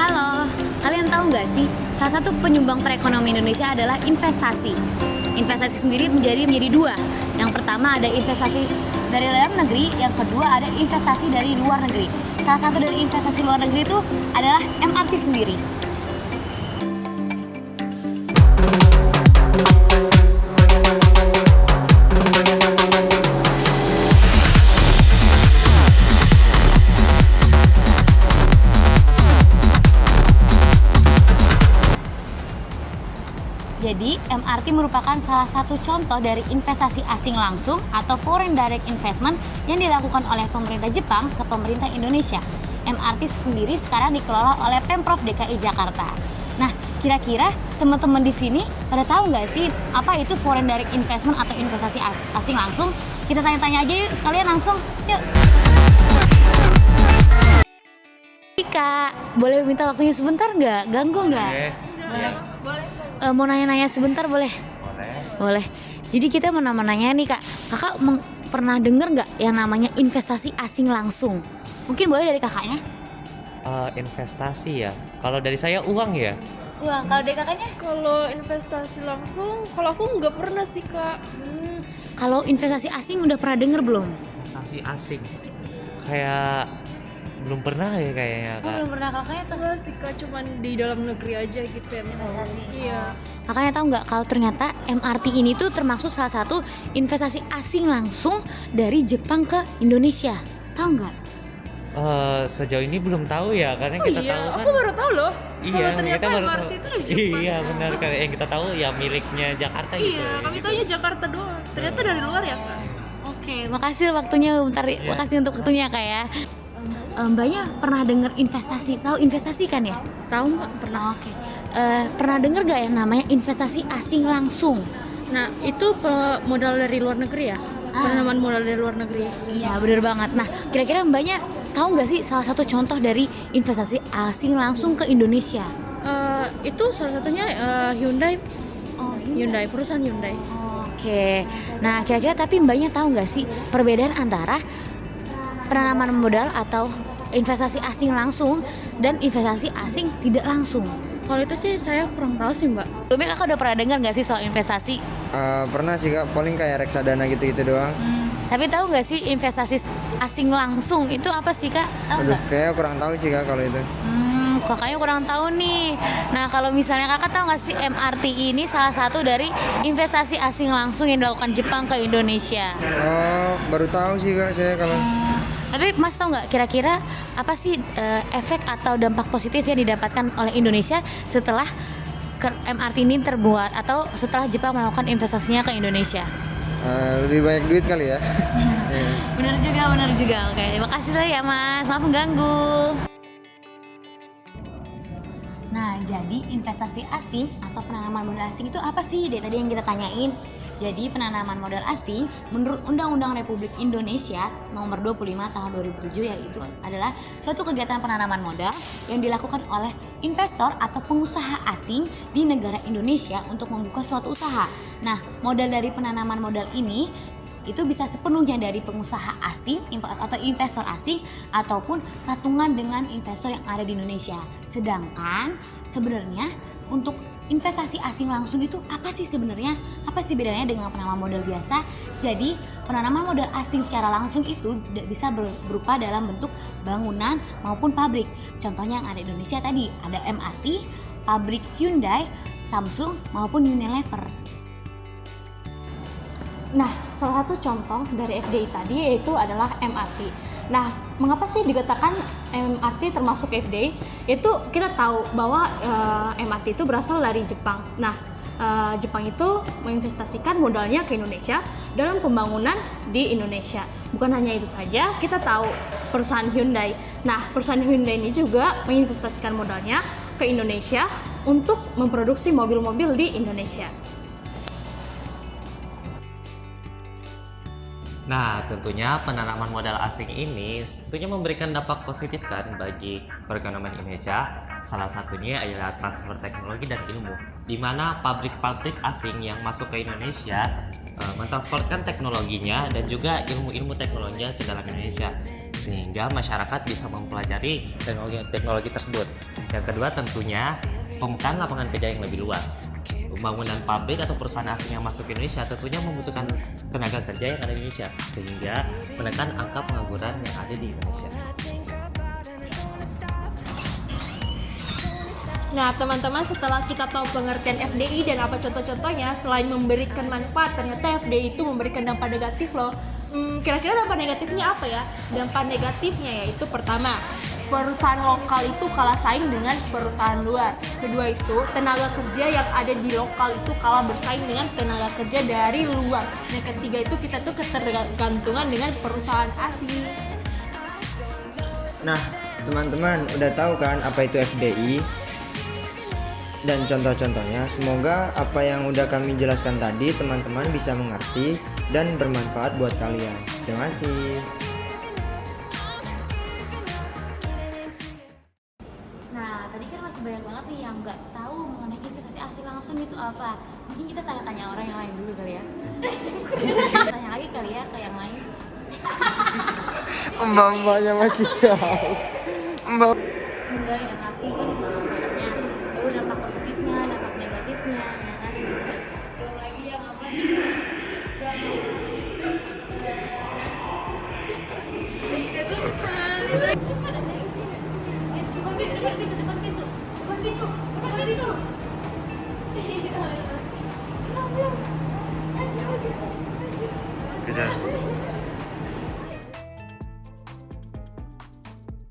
Halo, kalian tahu nggak sih, salah satu penyumbang perekonomian Indonesia adalah investasi. Investasi sendiri menjadi dua. Yang pertama ada investasi dari dalam negeri, yang kedua ada investasi dari luar negeri. Salah satu dari investasi luar negeri itu adalah MRT sendiri. Jadi, MRT merupakan salah satu contoh dari investasi asing langsung atau foreign direct investment yang dilakukan oleh pemerintah Jepang ke pemerintah Indonesia. MRT sendiri sekarang dikelola oleh Pemprov DKI Jakarta. Nah, kira-kira teman-teman di sini pada tahu nggak sih apa itu foreign direct investment atau investasi asing langsung? Kita tanya-tanya aja yuk sekalian langsung. Yuk. Kak, boleh minta waktunya sebentar nggak? Ganggu nggak? Boleh. Mau nanya-nanya sebentar boleh? Boleh. Jadi kita mau nanya nih Kak. Kakak pernah dengar nggak yang namanya investasi asing langsung? Mungkin boleh dari kakaknya? Investasi ya. Kalau dari saya uang ya. Uang. Kalau dari kakaknya? Kalau investasi langsung, kalau aku nggak pernah sih Kak. Kalau investasi asing udah pernah denger belum? Investasi asing. Kayak belum pernah ya kayaknya Kak. Belum pernah. Kakaknya tuh Enggak sih Kak, cuman di dalam negeri aja gitu ya. investasi. Iya. Kakaknya tahu nggak kalau ternyata MRT ini tuh termasuk salah satu investasi asing langsung dari Jepang ke Indonesia. Tahu nggak? Sejauh ini belum tahu ya karena kita Iya, tahu kan. aku baru tahu loh. Iya, Kalau ternyata kita baru MRT tahu. itu dari Jepang. Iya, benar karena yang kita tahu ya miliknya Jakarta gitu. Iya, kami taunya Jakarta doang. Ternyata dari luar ya Kak. Oke, makasih waktunya bentar. Makasih untuk waktunya Kak ya. Mbaknya pernah dengar investasi? Tahu investasi kan ya? Tahu nggak? Pernah. Oke. Pernah dengar gak yang namanya investasi asing langsung? Nah, itu modal dari luar negeri ya? Penanaman modal dari luar negeri. Iya, bener banget. Nah, kira-kira mbaknya tahu nggak sih salah satu contoh dari investasi asing langsung ke Indonesia? Itu salah satunya Hyundai. Oh, Hyundai, perusahaan Hyundai. Oke. Nah, kira-kira tapi mbaknya tahu nggak sih perbedaan antara penanaman modal atau investasi asing langsung dan investasi asing tidak langsung? Kalau itu sih saya kurang tahu sih Mbak. Sebelumnya kakak udah pernah dengar nggak sih soal investasi? Pernah sih Kak, paling kayak reksadana gitu-gitu doang. Tapi tahu nggak sih investasi asing langsung itu apa sih Kak? Tahu Aduh, nggak? kayaknya kurang tahu sih Kak kalau itu. Kakaknya kurang tahu nih. Nah, kalau misalnya kakak tahu nggak sih MRT ini salah satu dari investasi asing langsung yang dilakukan Jepang ke Indonesia. Oh, baru tahu sih Kak saya kalau. Tapi Mas tahu nggak kira-kira apa sih efek atau dampak positif yang didapatkan oleh Indonesia setelah MRT ini terbuat atau setelah Jepang melakukan investasinya ke Indonesia? Lebih banyak duit kali ya. Benar juga. Oke, terima kasih lah ya Mas. Maaf mengganggu. Nah, jadi investasi asing atau penanaman modal asing itu apa sih? Dari tadi yang kita tanyain. Jadi penanaman modal asing menurut Undang-Undang Republik Indonesia Nomor 25 Tahun 2007 yaitu adalah suatu kegiatan penanaman modal yang dilakukan oleh investor atau pengusaha asing di negara Indonesia untuk membuka suatu usaha. Nah, modal dari penanaman modal ini itu bisa sepenuhnya dari pengusaha asing atau investor asing ataupun patungan dengan investor yang ada di Indonesia. Sedangkan sebenarnya untuk investasi asing langsung itu apa sih sebenarnya? Apa sih bedanya dengan penanaman modal biasa? Jadi penanaman modal asing secara langsung itu bisa berupa dalam bentuk bangunan maupun pabrik. Contohnya yang ada di Indonesia tadi ada MRT, pabrik Hyundai, Samsung maupun Unilever. Nah, salah satu contoh dari FDI tadi yaitu adalah MRT. Nah, mengapa sih dikatakan MRT termasuk FDI? Itu kita tahu bahwa MRT itu berasal dari Jepang. Nah, Jepang itu menginvestasikan modalnya ke Indonesia dalam pembangunan di Indonesia. Bukan hanya itu saja, kita tahu perusahaan Hyundai. Nah, perusahaan Hyundai ini juga menginvestasikan modalnya ke Indonesia untuk memproduksi mobil-mobil di Indonesia. Nah, tentunya penanaman modal asing ini tentunya memberikan dampak positif kan bagi perekonomian Indonesia. Salah satunya adalah transfer teknologi dan ilmu, di mana pabrik-pabrik asing yang masuk ke Indonesia mentransportkan teknologinya dan juga ilmu-ilmu teknologinya ke dalam Indonesia. sehingga masyarakat bisa mempelajari teknologi tersebut. Yang kedua tentunya pembukaan lapangan kerja yang lebih luas. Pembangunan pabrik atau perusahaan asing yang masuk ke Indonesia tentunya membutuhkan tenaga kerja yang ada di Indonesia, sehingga menekan angka pengangguran yang ada di Indonesia. Nah, teman-teman, setelah kita tahu pengertian FDI dan apa contoh-contohnya, selain memberikan manfaat, ternyata FDI itu memberikan dampak negatif loh. Kira-kira dampak negatifnya apa ya? Dampak negatifnya yaitu pertama, perusahaan lokal itu kalah saing dengan perusahaan luar. Kedua itu, tenaga kerja yang ada di lokal itu kalah bersaing dengan tenaga kerja dari luar. Dan ketiga itu, kita tuh ketergantungan dengan perusahaan asing. Nah, teman-teman udah tahu kan apa itu FDI dan contoh-contohnya. Semoga apa yang udah kami jelaskan tadi teman-teman bisa mengerti dan bermanfaat buat kalian. Terima kasih. Nah, tadi kan masih banyak banget nih yang nggak tahu mengenai investasi asing langsung itu apa. Mungkin kita tanya-tanya orang yang lain dulu kali ya. Tanya lagi kali ya ke yang lain. Mbak-mbaknya masih jauh. Mbak. Enggak yang ngerti kan sebenarnya. Baru dampak positifnya, dampak negatifnya, ya kan. Belum lagi yang apa? Depan pintu. Tidak.